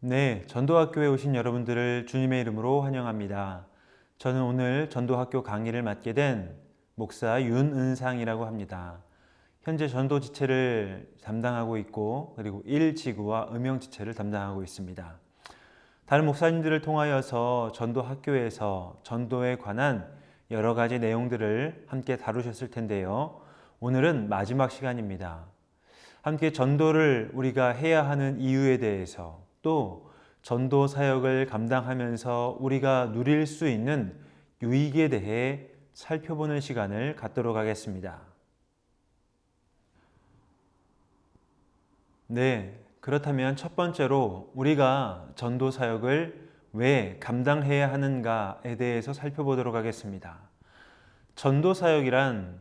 네, 전도학교에 오신 여러분들을 주님의 이름으로 환영합니다. 저는 오늘 전도학교 강의를 맡게 된 목사 윤은상이라고 합니다. 현재 전도 지체를 담당하고 있고 그리고 일지구와 음영 지체를 담당하고 있습니다. 다른 목사님들을 통하여서 전도학교에서 전도에 관한 여러 가지 내용들을 함께 다루셨을 텐데요. 오늘은 마지막 시간입니다. 함께 전도를 우리가 해야 하는 이유에 대해서 또 전도 사역을 감당하면서 우리가 누릴 수 있는 유익에 대해 살펴보는 시간을 갖도록 하겠습니다. 네, 그렇다면 첫 번째로 우리가 전도 사역을 왜 감당해야 하는가에 대해서 살펴보도록 하겠습니다. 전도 사역이란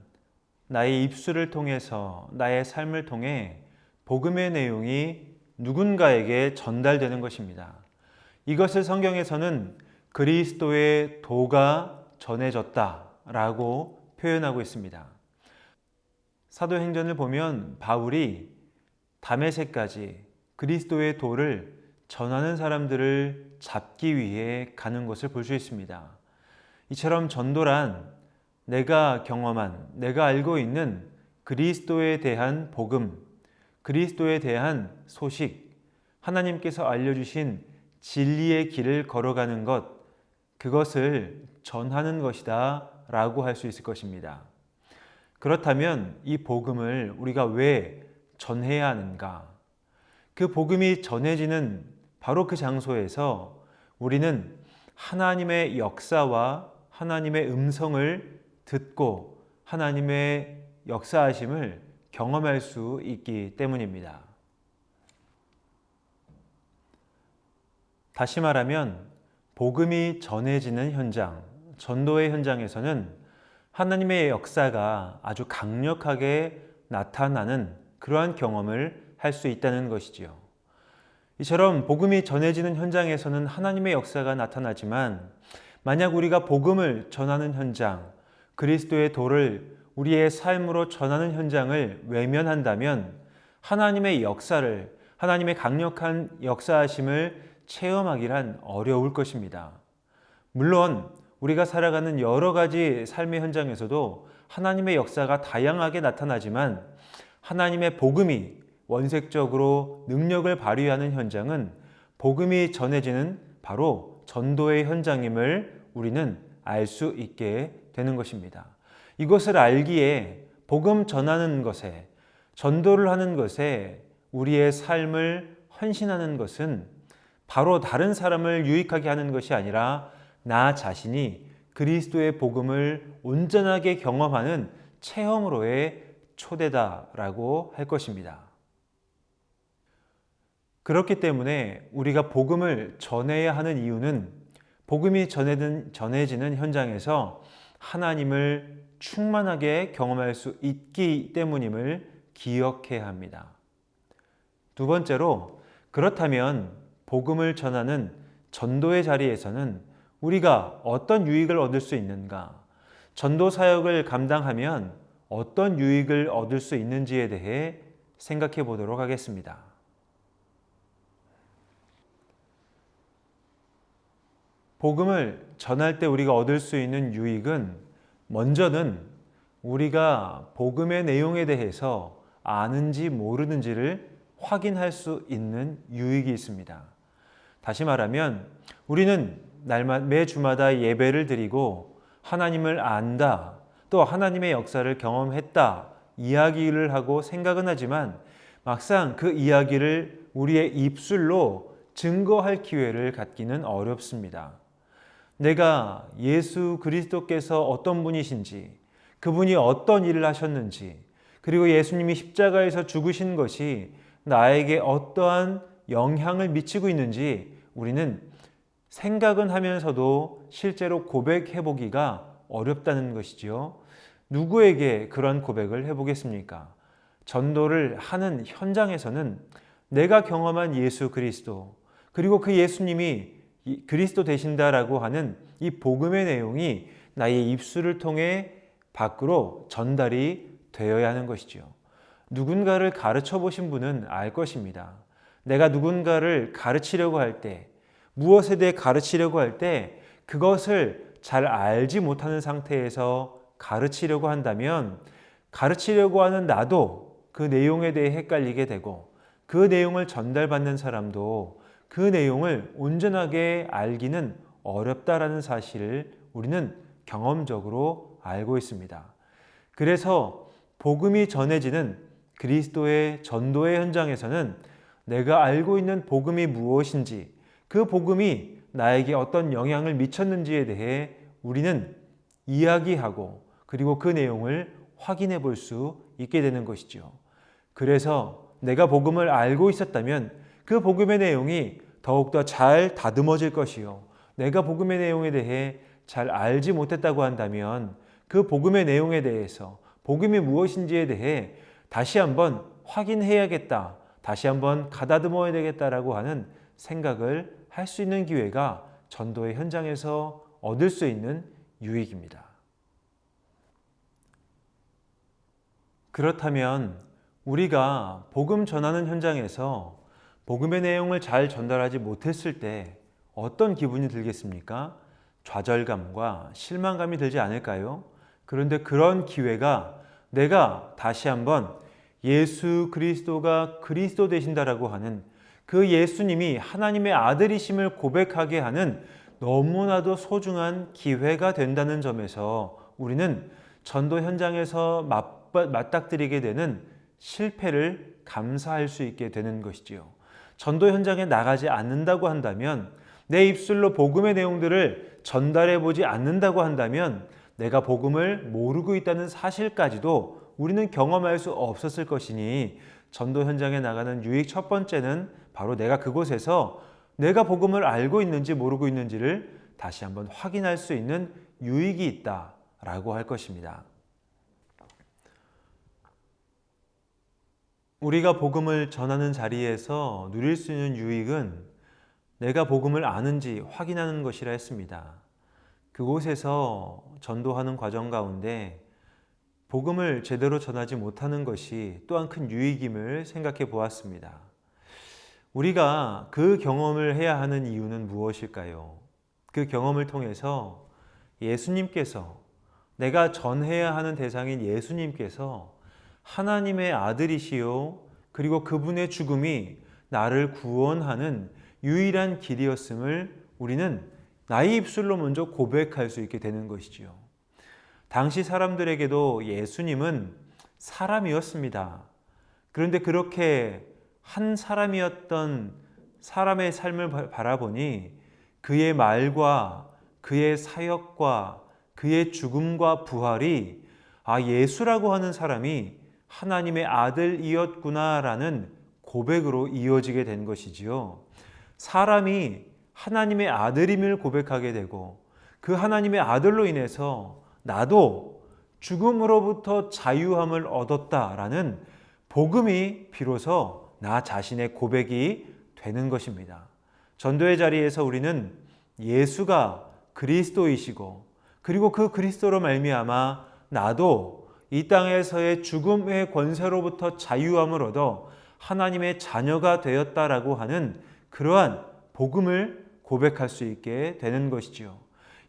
나의 입술을 통해서 나의 삶을 통해 복음의 내용이 누군가에게 전달되는 것입니다. 이것을 성경에서는 그리스도의 도가 전해졌다라고 표현하고 있습니다. 사도행전을 보면 바울이 다메섹까지 그리스도의 도를 전하는 사람들을 잡기 위해 가는 것을 볼 수 있습니다. 이처럼 전도란 내가 경험한, 내가 알고 있는 그리스도에 대한 복음, 그리스도에 대한 소식, 하나님께서 알려주신 진리의 길을 걸어가는 것, 그것을 전하는 것이다 라고 할 수 있을 것입니다. 그렇다면 이 복음을 우리가 왜 전해야 하는가? 그 복음이 전해지는 바로 그 장소에서 우리는 하나님의 역사와 하나님의 음성을 듣고 하나님의 역사하심을 경험할 수 있기 때문입니다. 다시 말하면 복음이 전해지는 현장, 전도의 현장에서는 하나님의 역사가 아주 강력하게 나타나는 그러한 경험을 할 수 있다는 것이지요. 이처럼 복음이 전해지는 현장에서는 하나님의 역사가 나타나지만 만약 우리가 복음을 전하는 현장, 그리스도의 도를 우리의 삶으로 전하는 현장을 외면한다면 하나님의 역사를, 하나님의 강력한 역사하심을 체험하기란 어려울 것입니다. 물론 우리가 살아가는 여러 가지 삶의 현장에서도 하나님의 역사가 다양하게 나타나지만 하나님의 복음이 원색적으로 능력을 발휘하는 현장은 복음이 전해지는 바로 전도의 현장임을 우리는 알 수 있게 되는 것입니다. 이것을 알기에 복음 전하는 것에, 전도를 하는 것에 우리의 삶을 헌신하는 것은 바로 다른 사람을 유익하게 하는 것이 아니라 나 자신이 그리스도의 복음을 온전하게 경험하는 체험으로의 초대다라고 할 것입니다. 그렇기 때문에 우리가 복음을 전해야 하는 이유는 복음이 전해지는 현장에서 하나님을 충만하게 경험할 수 있기 때문임을 기억해야 합니다. 두 번째로, 그렇다면 복음을 전하는 전도의 자리에서는 우리가 어떤 유익을 얻을 수 있는가? 전도 사역을 감당하면 어떤 유익을 얻을 수 있는지에 대해 생각해 보도록 하겠습니다. 복음을 전할 때 우리가 얻을 수 있는 유익은 먼저는 우리가 복음의 내용에 대해서 아는지 모르는지를 확인할 수 있는 유익이 있습니다. 다시 말하면 우리는 매 주마다 예배를 드리고 하나님을 안다, 또 하나님의 역사를 경험했다 이야기를 하고 생각은 하지만 막상 그 이야기를 우리의 입술로 증거할 기회를 갖기는 어렵습니다. 내가 예수 그리스도께서 어떤 분이신지, 그분이 어떤 일을 하셨는지, 그리고 예수님이 십자가에서 죽으신 것이 나에게 어떠한 영향을 미치고 있는지 우리는 생각은 하면서도 실제로 고백해 보기가 어렵다는 것이지요. 누구에게 그런 고백을 해보겠습니까? 전도를 하는 현장에서는 내가 경험한 예수 그리스도, 그리고 그 예수님이 그리스도 되신다라고 하는 이 복음의 내용이 나의 입술을 통해 밖으로 전달이 되어야 하는 것이지요. 누군가를 가르쳐 보신 분은 알 것입니다. 내가 누군가를 가르치려고 할 때, 무엇에 대해 가르치려고 할 때 그것을 잘 알지 못하는 상태에서 가르치려고 한다면 가르치려고 하는 나도 그 내용에 대해 헷갈리게 되고 그 내용을 전달받는 사람도 그 내용을 온전하게 알기는 어렵다라는 사실을 우리는 경험적으로 알고 있습니다. 그래서 복음이 전해지는 그리스도의 전도의 현장에서는 내가 알고 있는 복음이 무엇인지, 그 복음이 나에게 어떤 영향을 미쳤는지에 대해 우리는 이야기하고 그리고 그 내용을 확인해 볼 수 있게 되는 것이죠. 그래서 내가 복음을 알고 있었다면 그 복음의 내용이 더욱더 잘 다듬어질 것이요. 내가 복음의 내용에 대해 잘 알지 못했다고 한다면 그 복음의 내용에 대해서 복음이 무엇인지에 대해 다시 한번 확인해야겠다. 다시 한번 가다듬어야 되겠다라고 하는 생각을 할 수 있는 기회가 전도의 현장에서 얻을 수 있는 유익입니다. 그렇다면 우리가 복음 전하는 현장에서 복음의 내용을 잘 전달하지 못했을 때 어떤 기분이 들겠습니까? 좌절감과 실망감이 들지 않을까요? 그런데 그런 기회가 내가 다시 한번 예수 그리스도가 그리스도 되신다라고 하는 그 예수님이 하나님의 아들이심을 고백하게 하는 너무나도 소중한 기회가 된다는 점에서 우리는 전도 현장에서 맞닥뜨리게 되는 실패를 감사할 수 있게 되는 것이지요. 전도 현장에 나가지 않는다고 한다면, 내 입술로 복음의 내용들을 전달해 보지 않는다고 한다면 내가 복음을 모르고 있다는 사실까지도 우리는 경험할 수 없었을 것이니, 전도 현장에 나가는 유익 첫 번째는 바로 내가 그곳에서 내가 복음을 알고 있는지 모르고 있는지를 다시 한번 확인할 수 있는 유익이 있다라고 할 것입니다. 우리가 복음을 전하는 자리에서 누릴 수 있는 유익은 내가 복음을 아는지 확인하는 것이라 했습니다. 그곳에서 전도하는 과정 가운데 복음을 제대로 전하지 못하는 것이 또한 큰 유익임을 생각해 보았습니다. 우리가 그 경험을 해야 하는 이유는 무엇일까요? 그 경험을 통해서 예수님께서, 내가 전해야 하는 대상인 예수님께서 하나님의 아들이시요 그리고 그분의 죽음이 나를 구원하는 유일한 길이었음을 우리는 나의 입술로 먼저 고백할 수 있게 되는 것이지요. 당시 사람들에게도 예수님은 사람이었습니다. 그런데 그렇게 한 사람이었던 사람의 삶을 바라보니 그의 말과 그의 사역과 그의 죽음과 부활이 예수라고 하는 사람이 하나님의 아들이었구나라는 고백으로 이어지게 된 것이지요. 사람이 하나님의 아들임을 고백하게 되고 그 하나님의 아들로 인해서 나도 죽음으로부터 자유함을 얻었다라는 복음이 비로소 나 자신의 고백이 되는 것입니다. 전도의 자리에서 우리는 예수가 그리스도이시고 그리고 그 그리스도로 말미암아 나도 이 땅에서의 죽음의 권세로부터 자유함을 얻어 하나님의 자녀가 되었다라고 하는 그러한 복음을 고백할 수 있게 되는 것이지요.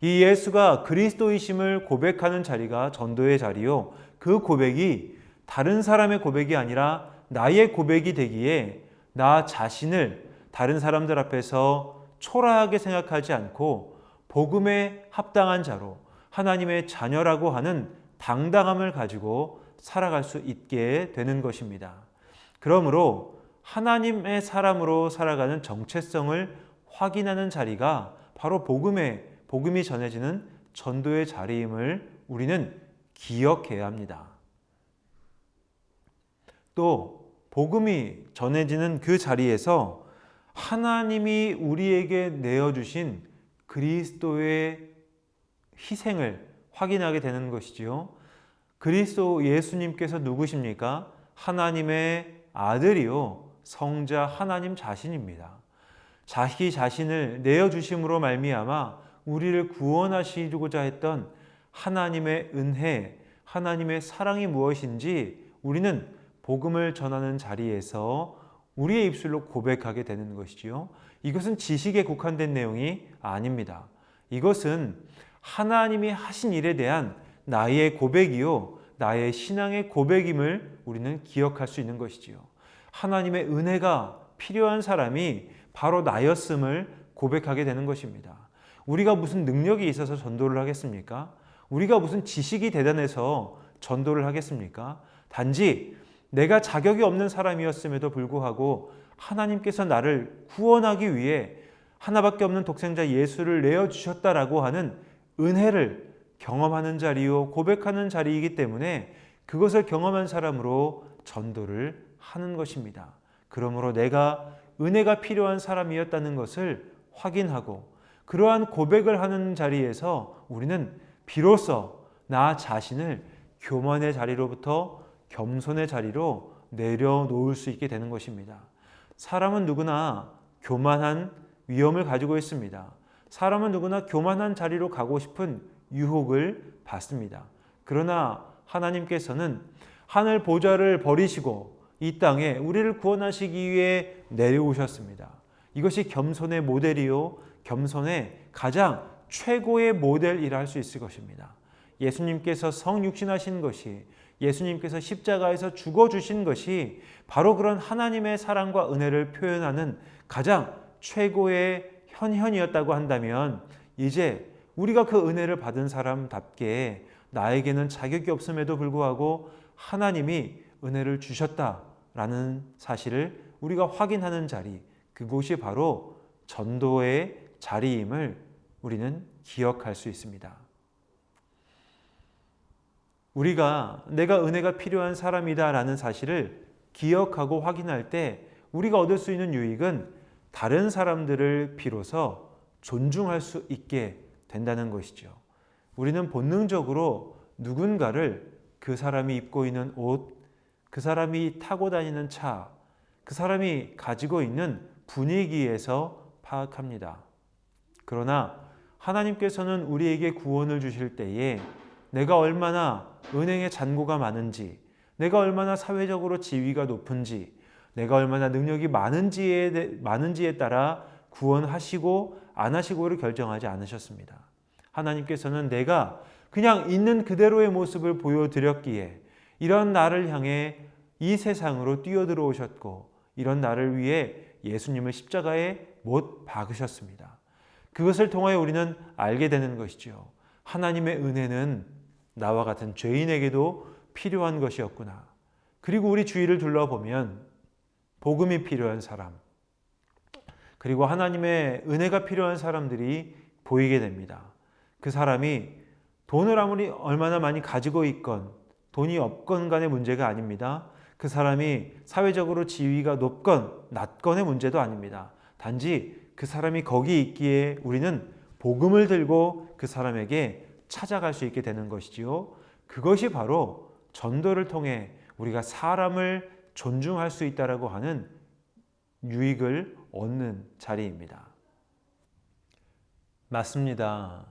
이 예수가 그리스도이심을 고백하는 자리가 전도의 자리요. 그 고백이 다른 사람의 고백이 아니라 나의 고백이 되기에 나 자신을 다른 사람들 앞에서 초라하게 생각하지 않고 복음에 합당한 자로 하나님의 자녀라고 하는 당당함을 가지고 살아갈 수 있게 되는 것입니다. 그러므로 하나님의 사람으로 살아가는 정체성을 확인하는 자리가 바로 복음이 전해지는 전도의 자리임을 우리는 기억해야 합니다. 또 복음이 전해지는 그 자리에서 하나님이 우리에게 내어주신 그리스도의 희생을 확인하게 되는 것이지요. 그리스도 예수님께서 누구십니까? 하나님의 아들이요 성자 하나님 자신입니다. 자기 자신을 내어주심으로 말미암아 우리를 구원하시고자 했던 하나님의 은혜, 하나님의 사랑이 무엇인지 우리는 복음을 전하는 자리에서 우리의 입술로 고백하게 되는 것이지요. 이것은 지식에 국한된 내용이 아닙니다. 이것은 하나님이 하신 일에 대한 나의 고백이요, 나의 신앙의 고백임을 우리는 기억할 수 있는 것이지요. 하나님의 은혜가 필요한 사람이 바로 나였음을 고백하게 되는 것입니다. 우리가 무슨 능력이 있어서 전도를 하겠습니까? 우리가 무슨 지식이 대단해서 전도를 하겠습니까? 단지 내가 자격이 없는 사람이었음에도 불구하고 하나님께서 나를 구원하기 위해 하나밖에 없는 독생자 예수를 내어주셨다라고 하는 은혜를 경험하는 자리요, 고백하는 자리이기 때문에 그것을 경험한 사람으로 전도를 하는 것입니다. 그러므로 내가 은혜가 필요한 사람이었다는 것을 확인하고 그러한 고백을 하는 자리에서 우리는 비로소 나 자신을 교만의 자리로부터 겸손의 자리로 내려놓을 수 있게 되는 것입니다. 사람은 누구나 교만한 위험을 가지고 있습니다. 사람은 누구나 교만한 자리로 가고 싶은 유혹을 받습니다. 그러나 하나님께서는 하늘 보좌를 버리시고 이 땅에 우리를 구원하시기 위해 내려오셨습니다. 이것이 겸손의 모델이요, 겸손의 가장 최고의 모델이라 할 수 있을 것입니다. 예수님께서 성육신하신 것이, 예수님께서 십자가에서 죽어주신 것이 바로 그런 하나님의 사랑과 은혜를 표현하는 가장 최고의 현현이었다고 한다면 이제 우리가 그 은혜를 받은 사람답게 나에게는 자격이 없음에도 불구하고 하나님이 은혜를 주셨다라는 사실을 우리가 확인하는 자리, 그곳이 바로 전도의 자리임을 우리는 기억할 수 있습니다. 우리가 내가 은혜가 필요한 사람이다라는 사실을 기억하고 확인할 때 우리가 얻을 수 있는 유익은 다른 사람들을 비로소 존중할 수 있게 된다는 것이죠. 우리는 본능적으로 누군가를 그 사람이 입고 있는 옷, 그 사람이 타고 다니는 차, 그 사람이 가지고 있는 분위기에서 파악합니다. 그러나 하나님께서는 우리에게 구원을 주실 때에 내가 얼마나 은행에 잔고가 많은지, 내가 얼마나 사회적으로 지위가 높은지, 내가 얼마나 능력이 많은지에 따라 구원하시고 안 하시고를 결정하지 않으셨습니다. 하나님께서는 내가 그냥 있는 그대로의 모습을 보여드렸기에 이런 나를 향해 이 세상으로 뛰어들어오셨고 이런 나를 위해 예수님을 십자가에 못 박으셨습니다. 그것을 통하여 우리는 알게 되는 것이죠. 하나님의 은혜는 나와 같은 죄인에게도 필요한 것이었구나. 그리고 우리 주위를 둘러보면 복음이 필요한 사람, 그리고 하나님의 은혜가 필요한 사람들이 보이게 됩니다. 그 사람이 돈을 아무리 얼마나 많이 가지고 있건 돈이 없건 간의 문제가 아닙니다. 그 사람이 사회적으로 지위가 높건 낮건의 문제도 아닙니다. 단지 그 사람이 거기 있기에 우리는 복음을 들고 그 사람에게 찾아갈 수 있게 되는 것이지요. 그것이 바로 전도를 통해 우리가 사람을 존중할 수 있다라고 하는 유익을 얻는 자리입니다. 맞습니다.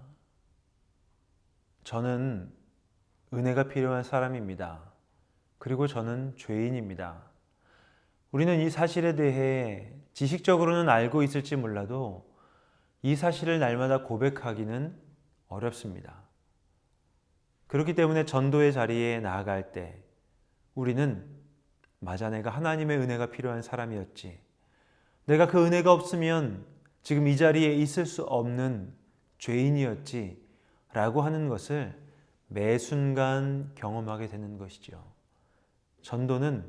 저는 은혜가 필요한 사람입니다. 그리고 저는 죄인입니다. 우리는 이 사실에 대해 지식적으로는 알고 있을지 몰라도 이 사실을 날마다 고백하기는 어렵습니다. 그렇기 때문에 전도의 자리에 나아갈 때 우리는 맞아, 내가 하나님의 은혜가 필요한 사람이었지. 내가 그 은혜가 없으면 지금 이 자리에 있을 수 없는 죄인이었지 라고 하는 것을 매 순간 경험하게 되는 것이죠. 전도는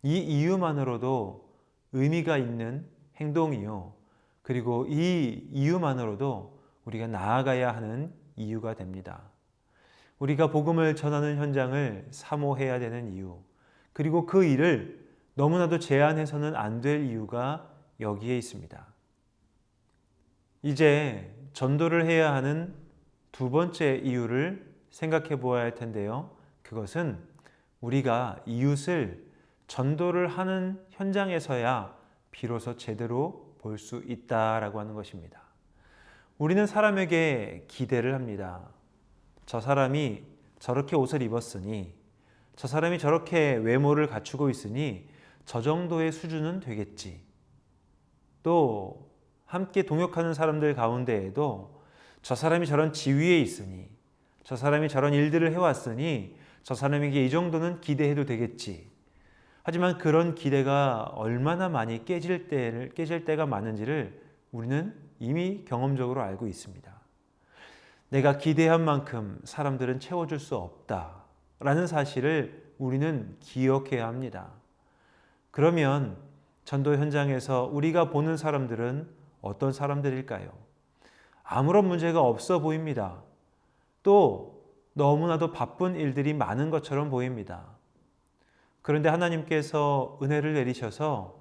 이 이유만으로도 의미가 있는 행동이요. 그리고 이 이유만으로도 우리가 나아가야 하는 이유가 됩니다. 우리가 복음을 전하는 현장을 사모해야 되는 이유, 그리고 그 일을 너무나도 제한해서는 안 될 이유가 여기에 있습니다. 이제 전도를 해야 하는 두 번째 이유를 생각해 보아야 할 텐데요. 그것은 우리가 이웃을 전도를 하는 현장에서야 비로소 제대로 볼 수 있다라고 하는 것입니다. 우리는 사람에게 기대를 합니다. 저 사람이 저렇게 옷을 입었으니, 저 사람이 저렇게 외모를 갖추고 있으니 저 정도의 수준은 되겠지. 또 함께 동역하는 사람들 가운데에도 저 사람이 저런 지위에 있으니, 저 사람이 저런 일들을 해왔으니 저 사람에게 이 정도는 기대해도 되겠지. 하지만 그런 기대가 얼마나 많이 깨질 때가 많은지를 우리는 이미 경험적으로 알고 있습니다. 내가 기대한 만큼 사람들은 채워줄 수 없다라는 사실을 우리는 기억해야 합니다. 그러면 전도 현장에서 우리가 보는 사람들은 어떤 사람들일까요? 아무런 문제가 없어 보입니다. 또 너무나도 바쁜 일들이 많은 것처럼 보입니다. 그런데 하나님께서 은혜를 내리셔서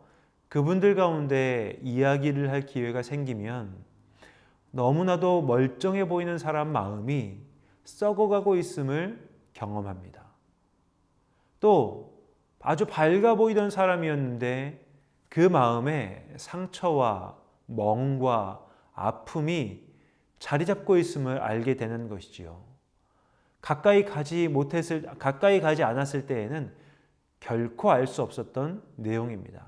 그분들 가운데 이야기를 할 기회가 생기면 너무나도 멀쩡해 보이는 사람 마음이 썩어가고 있음을 경험합니다. 또 아주 밝아 보이던 사람이었는데 그 마음에 상처와 멍과 아픔이 자리 잡고 있음을 알게 되는 것이지요. 가까이 가지 않았을 때에는 결코 알 수 없었던 내용입니다.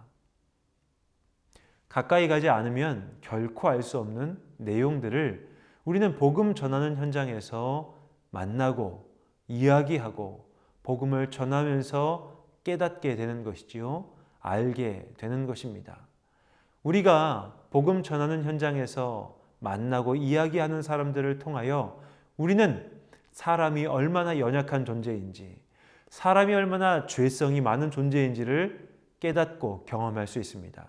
가까이 가지 않으면 결코 알 수 없는 내용들을 우리는 복음 전하는 현장에서 만나고 이야기하고 복음을 전하면서 깨닫게 되는 것이지요. 알게 되는 것입니다. 우리가 복음 전하는 현장에서 만나고 이야기하는 사람들을 통하여 우리는 사람이 얼마나 연약한 존재인지, 사람이 얼마나 죄성이 많은 존재인지를 깨닫고 경험할 수 있습니다.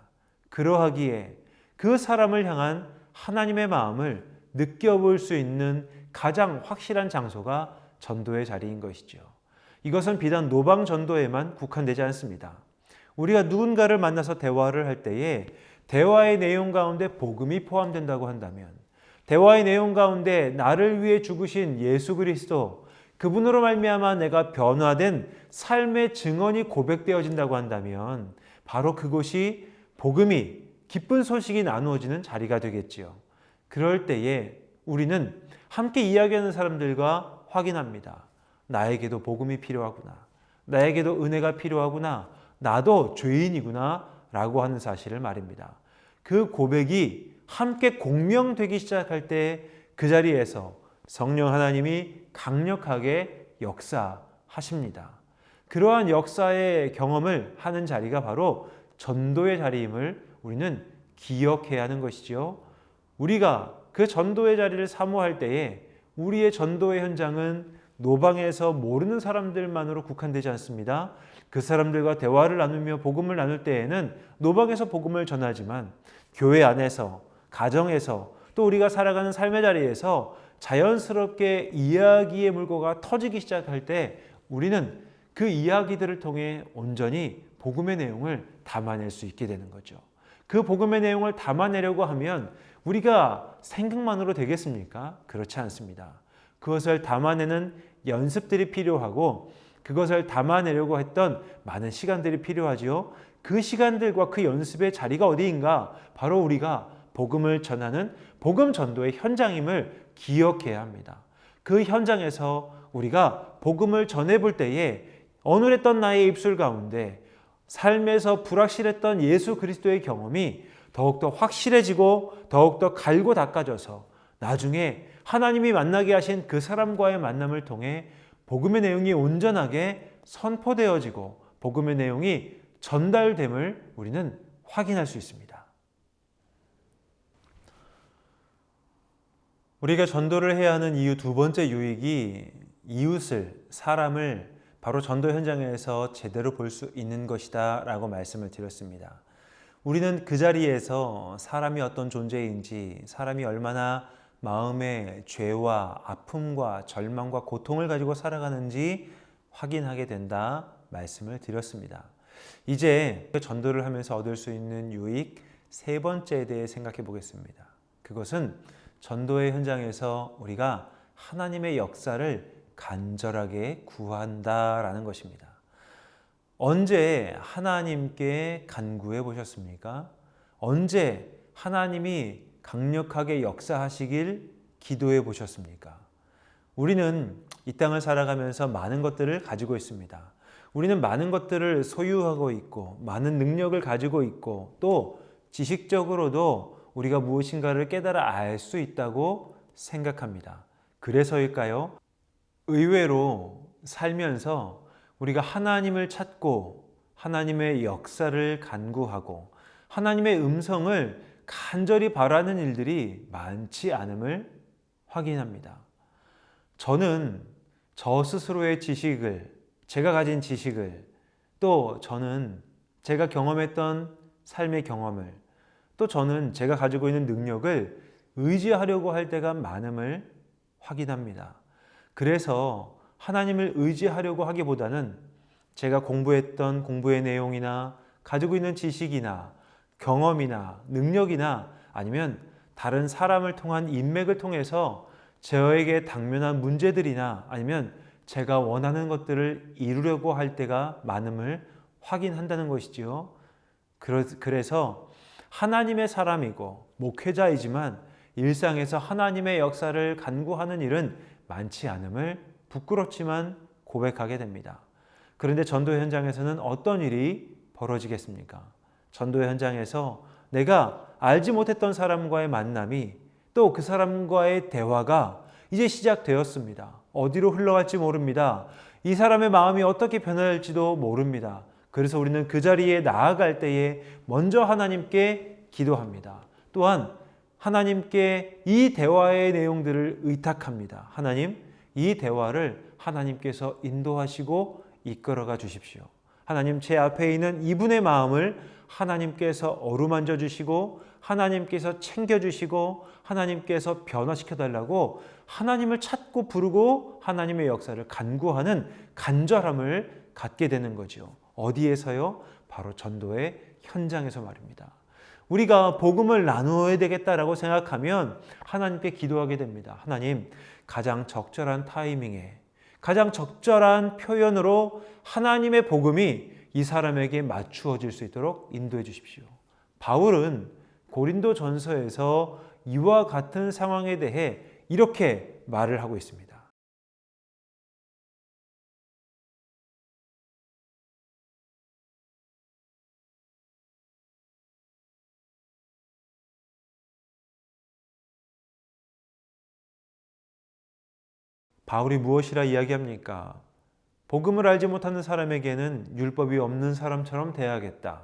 그러하기에 그 사람을 향한 하나님의 마음을 느껴볼 수 있는 가장 확실한 장소가 전도의 자리인 것이죠. 이것은 비단 노방 전도에만 국한되지 않습니다. 우리가 누군가를 만나서 대화를 할 때에 대화의 내용 가운데 복음이 포함된다고 한다면, 대화의 내용 가운데 나를 위해 죽으신 예수 그리스도, 그분으로 말미암아 내가 변화된 삶의 증언이 고백되어진다고 한다면 바로 그곳이 복음이 기쁜 소식이 나누어지는 자리가 되겠지요. 그럴 때에 우리는 함께 이야기하는 사람들과 확인합니다. 나에게도 복음이 필요하구나. 나에게도 은혜가 필요하구나. 나도 죄인이구나 라고 하는 사실을 말입니다. 그 고백이 함께 공명되기 시작할 때 그 자리에서 성령 하나님이 강력하게 역사하십니다. 그러한 역사의 경험을 하는 자리가 바로 전도의 자리임을 우리는 기억해야 하는 것이죠. 우리가 그 전도의 자리를 사모할 때에 우리의 전도의 현장은 노방에서 모르는 사람들만으로 국한되지 않습니다. 그 사람들과 대화를 나누며 복음을 나눌 때에는 노방에서 복음을 전하지만 교회 안에서, 가정에서, 또 우리가 살아가는 삶의 자리에서 자연스럽게 이야기의 물꼬가 터지기 시작할 때 우리는 그 이야기들을 통해 온전히 복음의 내용을 담아낼 수 있게 되는 거죠. 그 복음의 내용을 담아내려고 하면 우리가 생각만으로 되겠습니까? 그렇지 않습니다. 그것을 담아내는 연습들이 필요하고 그것을 담아내려고 했던 많은 시간들이 필요하지요. 그 시간들과 그 연습의 자리가 어디인가? 바로 우리가 복음을 전하는 복음 전도의 현장임을 기억해야 합니다. 그 현장에서 우리가 복음을 전해볼 때에 어눌했던 나의 입술 가운데 삶에서 불확실했던 예수 그리스도의 경험이 더욱더 확실해지고 더욱더 갈고 닦아져서 나중에 하나님이 만나게 하신 그 사람과의 만남을 통해 복음의 내용이 온전하게 선포되어지고 복음의 내용이 전달됨을 우리는 확인할 수 있습니다. 우리가 전도를 해야 하는 이유 두 번째 유익이 이웃을, 사람을 바로 전도 현장에서 제대로 볼 수 있는 것이다 라고 말씀을 드렸습니다. 우리는 그 자리에서 사람이 어떤 존재인지, 사람이 얼마나 마음의 죄와 아픔과 절망과 고통을 가지고 살아가는지 확인하게 된다 말씀을 드렸습니다. 이제 전도를 하면서 얻을 수 있는 유익 세 번째에 대해 생각해 보겠습니다. 그것은 전도의 현장에서 우리가 하나님의 역사를 간절하게 구한다라는 것입니다. 언제 하나님께 간구해 보셨습니까? 언제 하나님이 강력하게 역사하시길 기도해 보셨습니까? 우리는 이 땅을 살아가면서 많은 것들을 가지고 있습니다. 우리는 많은 것들을 소유하고 있고 많은 능력을 가지고 있고 또 지식적으로도 우리가 무엇인가를 깨달아 알 수 있다고 생각합니다. 그래서일까요? 의외로 살면서 우리가 하나님을 찾고 하나님의 역사를 간구하고 하나님의 음성을 간절히 바라는 일들이 많지 않음을 확인합니다. 저는 저 스스로의 지식을, 제가 가진 지식을, 또 저는 제가 경험했던 삶의 경험을, 또 저는 제가 가지고 있는 능력을 의지하려고 할 때가 많음을 확인합니다. 그래서 하나님을 의지하려고 하기보다는 제가 공부했던 공부의 내용이나 가지고 있는 지식이나 경험이나 능력이나 아니면 다른 사람을 통한 인맥을 통해서 저에게 당면한 문제들이나 아니면 제가 원하는 것들을 이루려고 할 때가 많음을 확인한다는 것이지요. 그래서 하나님의 사람이고 목회자이지만 일상에서 하나님의 역사를 간구하는 일은 많지 않음을 부끄럽지만 고백하게 됩니다. 그런데 전도 현장에서는 어떤 일이 벌어지겠습니까? 전도 현장에서 내가 알지 못했던 사람과의 만남이 또 그 사람과의 대화가 이제 시작되었습니다. 어디로 흘러갈지 모릅니다. 이 사람의 마음이 어떻게 변할지도 모릅니다. 그래서 우리는 그 자리에 나아갈 때에 먼저 하나님께 기도합니다. 또한 하나님께 이 대화의 내용들을 의탁합니다. 하나님, 이 대화를 하나님께서 인도하시고 이끌어가 주십시오. 하나님, 제 앞에 있는 이분의 마음을 하나님께서 어루만져 주시고 하나님께서 챙겨주시고 하나님께서 변화시켜 달라고 하나님을 찾고 부르고 하나님의 역사를 간구하는 간절함을 갖게 되는 거죠. 어디에서요? 바로 전도의 현장에서 말입니다. 우리가 복음을 나누어야 되겠다라고 생각하면 하나님께 기도하게 됩니다. 하나님, 가장 적절한 타이밍에 가장 적절한 표현으로 하나님의 복음이 이 사람에게 맞추어질 수 있도록 인도해 주십시오. 바울은 고린도 전서에서 이와 같은 상황에 대해 이렇게 말을 하고 있습니다. 바울이 무엇이라 이야기합니까? 복음을 알지 못하는 사람에게는 율법이 없는 사람처럼 대하겠다.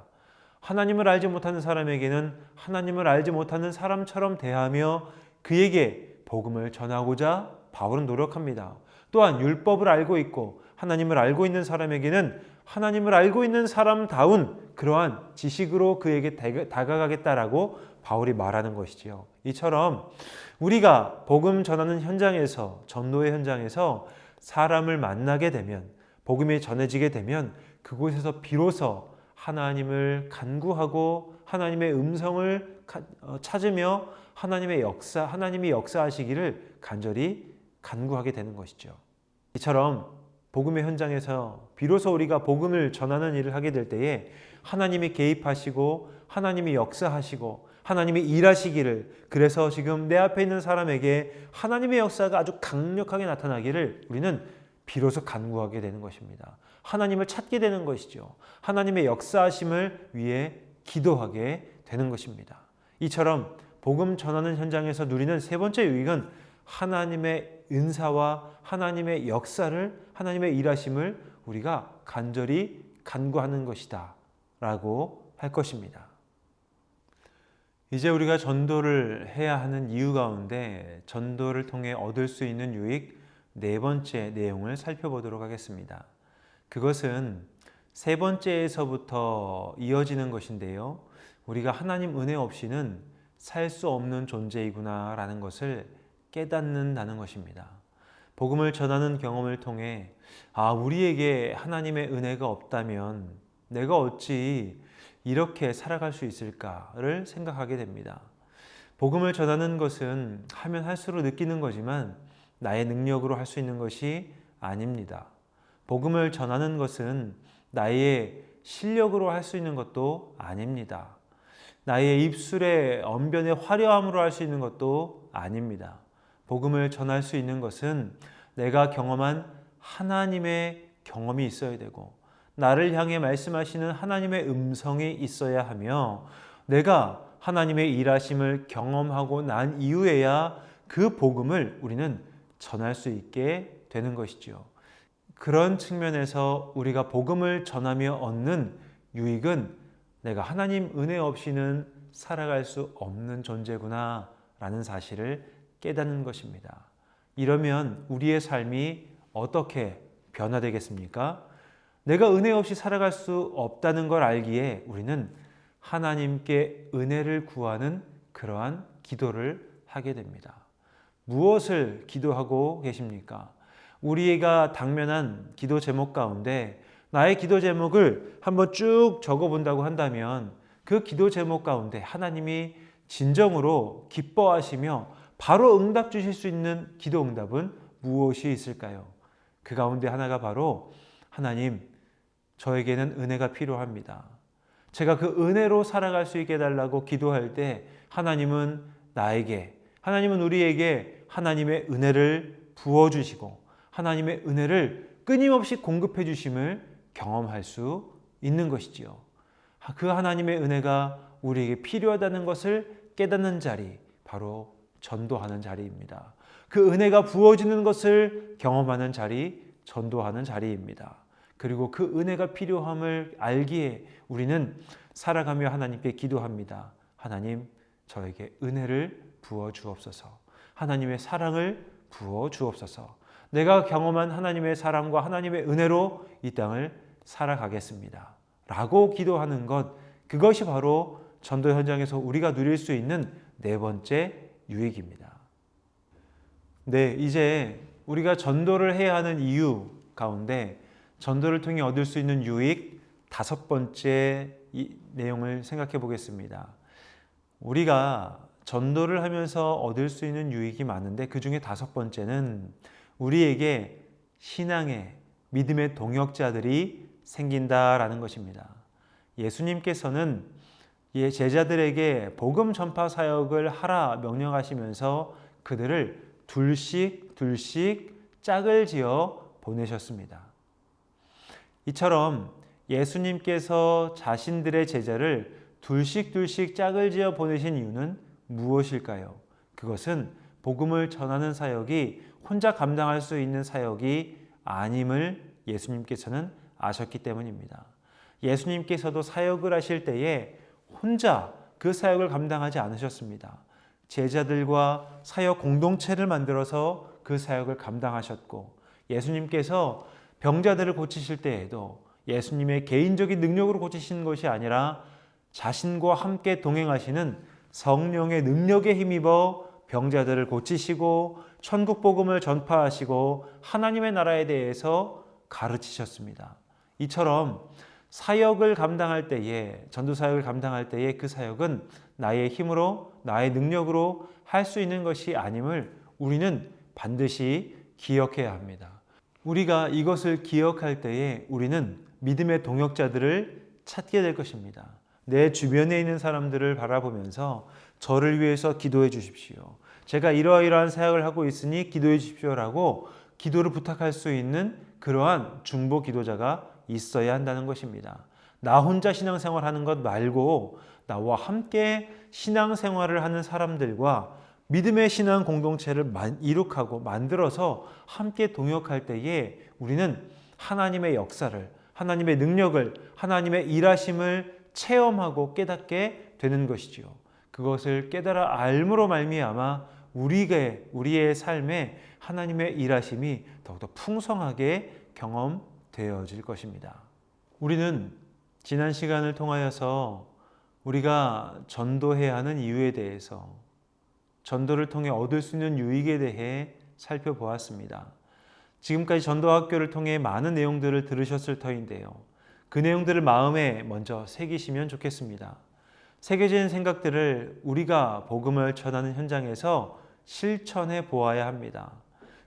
하나님을 알지 못하는 사람에게는 하나님을 알지 못하는 사람처럼 대하며 그에게 복음을 전하고자 바울은 노력합니다. 또한 율법을 알고 있고 하나님을 알고 있는 사람에게는 하나님을 알고 있는 사람다운 그러한 지식으로 그에게 다가가겠다라고 바울이 말하는 것이지요. 이처럼 우리가 복음 전하는 현장에서, 전도의 현장에서 사람을 만나게 되면, 복음이 전해지게 되면 그곳에서 비로소 하나님을 간구하고 하나님의 음성을 찾으며 하나님이 역사하시기를 간절히 간구하게 되는 것이죠. 이처럼 복음의 현장에서 비로소 우리가 복음을 전하는 일을 하게 될 때에 하나님이 개입하시고 하나님이 역사하시고 하나님이 일하시기를, 그래서 지금 내 앞에 있는 사람에게 하나님의 역사가 아주 강력하게 나타나기를 우리는 비로소 간구하게 되는 것입니다. 하나님을 찾게 되는 것이죠. 하나님의 역사하심을 위해 기도하게 되는 것입니다. 이처럼 복음 전하는 현장에서 누리는 세 번째 유익은 하나님의 은사와 하나님의 역사를, 하나님의 일하심을 우리가 간절히 간구하는 것이다 라고 할 것입니다. 이제 우리가 전도를 해야 하는 이유 가운데 전도를 통해 얻을 수 있는 유익 네 번째 내용을 살펴보도록 하겠습니다. 그것은 세 번째에서부터 이어지는 것인데요. 우리가 하나님 은혜 없이는 살 수 없는 존재이구나 라는 것을 깨닫는다는 것입니다. 복음을 전하는 경험을 통해 우리에게 하나님의 은혜가 없다면 내가 어찌 이렇게 살아갈 수 있을까를 생각하게 됩니다. 복음을 전하는 것은 하면 할수록 느끼는 거지만 나의 능력으로 할 수 있는 것이 아닙니다. 복음을 전하는 것은 나의 실력으로 할 수 있는 것도 아닙니다. 나의 입술의 언변의 화려함으로 할 수 있는 것도 아닙니다. 복음을 전할 수 있는 것은 내가 경험한 하나님의 경험이 있어야 되고 나를 향해 말씀하시는 하나님의 음성이 있어야 하며 내가 하나님의 일하심을 경험하고 난 이후에야 그 복음을 우리는 전할 수 있게 되는 것이지요. 그런 측면에서 우리가 복음을 전하며 얻는 유익은 내가 하나님 은혜 없이는 살아갈 수 없는 존재구나 라는 사실을 깨닫는 것입니다. 이러면 우리의 삶이 어떻게 변화되겠습니까? 내가 은혜 없이 살아갈 수 없다는 걸 알기에 우리는 하나님께 은혜를 구하는 그러한 기도를 하게 됩니다. 무엇을 기도하고 계십니까? 우리가 당면한 기도 제목 가운데 나의 기도 제목을 한번 쭉 적어본다고 한다면 그 기도 제목 가운데 하나님이 진정으로 기뻐하시며 바로 응답 주실 수 있는 기도 응답은 무엇이 있을까요? 그 가운데 하나가 바로 하나님, 저에게는 은혜가 필요합니다. 제가 그 은혜로 살아갈 수 있게 해달라고 기도할 때 하나님은 하나님은 우리에게 하나님의 은혜를 부어주시고 하나님의 은혜를 끊임없이 공급해 주심을 경험할 수 있는 것이지요. 그 하나님의 은혜가 우리에게 필요하다는 것을 깨닫는 자리, 바로 전도하는 자리입니다. 그 은혜가 부어지는 것을 경험하는 자리, 전도하는 자리입니다. 그리고 그 은혜가 필요함을 알기에 우리는 살아가며 하나님께 기도합니다. 하나님, 저에게 은혜를 부어 주옵소서. 하나님의 사랑을 부어 주옵소서. 내가 경험한 하나님의 사랑과 하나님의 은혜로 이 땅을 살아가겠습니다. 라고 기도하는 것, 그것이 바로 전도 현장에서 우리가 누릴 수 있는 네 번째 유익입니다. 네, 이제 우리가 전도를 해야 하는 이유 가운데 전도를 통해 얻을 수 있는 유익 다섯 번째 내용을 생각해 보겠습니다. 우리가 전도를 하면서 얻을 수 있는 유익이 많은데 그 중에 다섯 번째는 우리에게 신앙의 믿음의 동역자들이 생긴다라는 것입니다. 예수님께서는 제자들에게 복음 전파 사역을 하라 명령하시면서 그들을 둘씩 짝을 지어 보내셨습니다. 이처럼 예수님께서 자신들의 제자를 둘씩 짝을 지어 보내신 이유는 무엇일까요? 그것은 복음을 전하는 사역이 혼자 감당할 수 있는 사역이 아님을 예수님께서는 아셨기 때문입니다. 예수님께서도 사역을 하실 때에 혼자 그 사역을 감당하지 않으셨습니다. 제자들과 사역 공동체를 만들어서 그 사역을 감당하셨고, 예수님께서 병자들을 고치실 때에도 예수님의 개인적인 능력으로 고치시는 것이 아니라 자신과 함께 동행하시는 성령의 능력에 힘입어 병자들을 고치시고 천국 복음을 전파하시고 하나님의 나라에 대해서 가르치셨습니다. 이처럼 사역을 감당할 때에, 전도 사역을 감당할 때에 그 사역은 나의 힘으로, 나의 능력으로 할 수 있는 것이 아님을 우리는 반드시 기억해야 합니다. 우리가 이것을 기억할 때에 우리는 믿음의 동역자들을 찾게 될 것입니다. 내 주변에 있는 사람들을 바라보면서 저를 위해서 기도해 주십시오. 제가 이러이러한 사역을 하고 있으니 기도해 주십시오라고 기도를 부탁할 수 있는 그러한 중보 기도자가 있어야 한다는 것입니다. 나 혼자 신앙생활하는 것 말고 나와 함께 신앙생활을 하는 사람들과 믿음의 신앙 공동체를 이룩하고 만들어서 함께 동역할 때에 우리는 하나님의 역사를, 하나님의 능력을, 하나님의 일하심을 체험하고 깨닫게 되는 것이지요. 그것을 깨달아 알므로 말미암아 우리의 삶에 하나님의 일하심이 더욱더 풍성하게 경험되어질 것입니다. 우리는 지난 시간을 통하여서 우리가 전도해야 하는 이유에 대해서, 전도를 통해 얻을 수 있는 유익에 대해 살펴보았습니다. 지금까지 전도학교를 통해 많은 내용들을 들으셨을 터인데요. 그 내용들을 마음에 먼저 새기시면 좋겠습니다. 새겨진 생각들을 우리가 복음을 전하는 현장에서 실천해 보아야 합니다.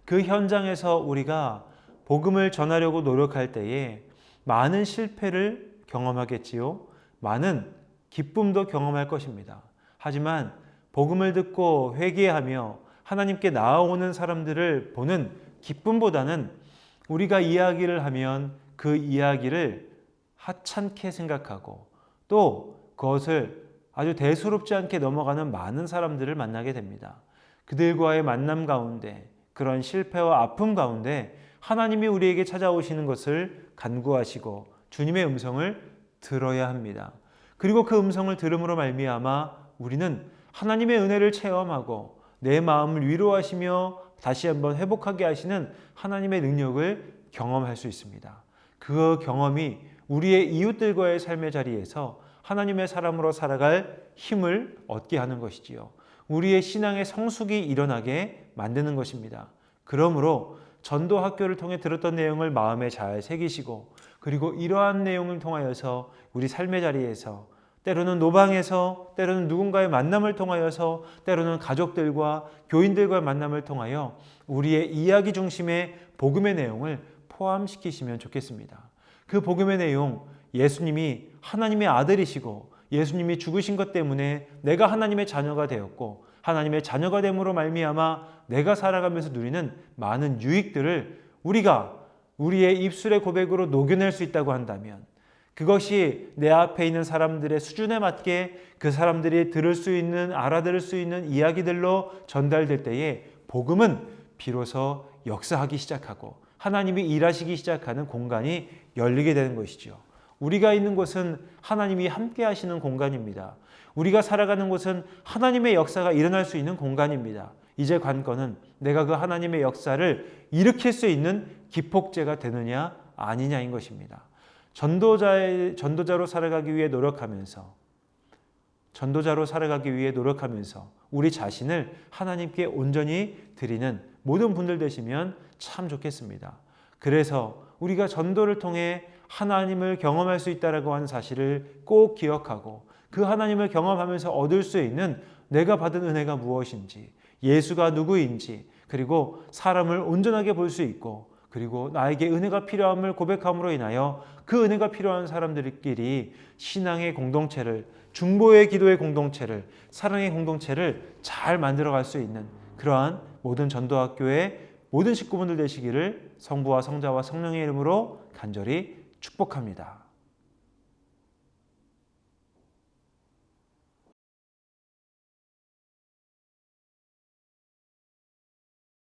그 현장에서 우리가 복음을 전하려고 노력할 때에 많은 실패를 경험하겠지요. 많은 기쁨도 경험할 것입니다. 하지만 복음을 듣고 회개하며 하나님께 나아오는 사람들을 보는 기쁨보다는 우리가 이야기를 하면 그 이야기를 하찮게 생각하고 또 그것을 아주 대수롭지 않게 넘어가는 많은 사람들을 만나게 됩니다. 그들과의 만남 가운데, 그런 실패와 아픔 가운데 하나님이 우리에게 찾아오시는 것을 간구하시고 주님의 음성을 들어야 합니다. 그리고 그 음성을 들음으로 말미암아 우리는 하나님의 은혜를 체험하고 내 마음을 위로하시며 다시 한번 회복하게 하시는 하나님의 능력을 경험할 수 있습니다. 그 경험이 우리의 이웃들과의 삶의 자리에서 하나님의 사람으로 살아갈 힘을 얻게 하는 것이지요. 우리의 신앙의 성숙이 일어나게 만드는 것입니다. 그러므로 전도 학교를 통해 들었던 내용을 마음에 잘 새기시고 그리고 이러한 내용을 통하여서 우리 삶의 자리에서 때로는 노방에서 때로는 누군가의 만남을 통하여서 때로는 가족들과 교인들과의 만남을 통하여 우리의 이야기 중심의 복음의 내용을 포함시키시면 좋겠습니다. 그 복음의 내용, 예수님이 하나님의 아들이시고 예수님이 죽으신 것 때문에 내가 하나님의 자녀가 되었고 하나님의 자녀가 됨으로 말미암아 내가 살아가면서 누리는 많은 유익들을 우리가 우리의 입술의 고백으로 녹여낼 수 있다고 한다면 그것이 내 앞에 있는 사람들의 수준에 맞게 그 사람들이 들을 수 있는, 알아들을 수 있는 이야기들로 전달될 때에 복음은 비로소 역사하기 시작하고 하나님이 일하시기 시작하는 공간이 열리게 되는 것이죠. 우리가 있는 곳은 하나님이 함께 하시는 공간입니다. 우리가 살아가는 곳은 하나님의 역사가 일어날 수 있는 공간입니다. 이제 관건은 내가 그 하나님의 역사를 일으킬 수 있는 기폭제가 되느냐 아니냐인 것입니다. 전도자로 살아가기 위해 노력하면서 우리 자신을 하나님께 온전히 드리는 모든 분들 되시면 참 좋겠습니다. 그래서 우리가 전도를 통해 하나님을 경험할 수 있다라고 하는 사실을 꼭 기억하고 그 하나님을 경험하면서 얻을 수 있는 내가 받은 은혜가 무엇인지, 예수가 누구인지, 그리고 사람을 온전하게 볼 수 있고 그리고 나에게 은혜가 필요함을 고백함으로 인하여 그 은혜가 필요한 사람들끼리 신앙의 공동체를, 중보의 기도의 공동체를, 사랑의 공동체를 잘 만들어갈 수 있는 그러한 모든 전도학교의 모든 식구분들 되시기를 성부와 성자와 성령의 이름으로 간절히 축복합니다.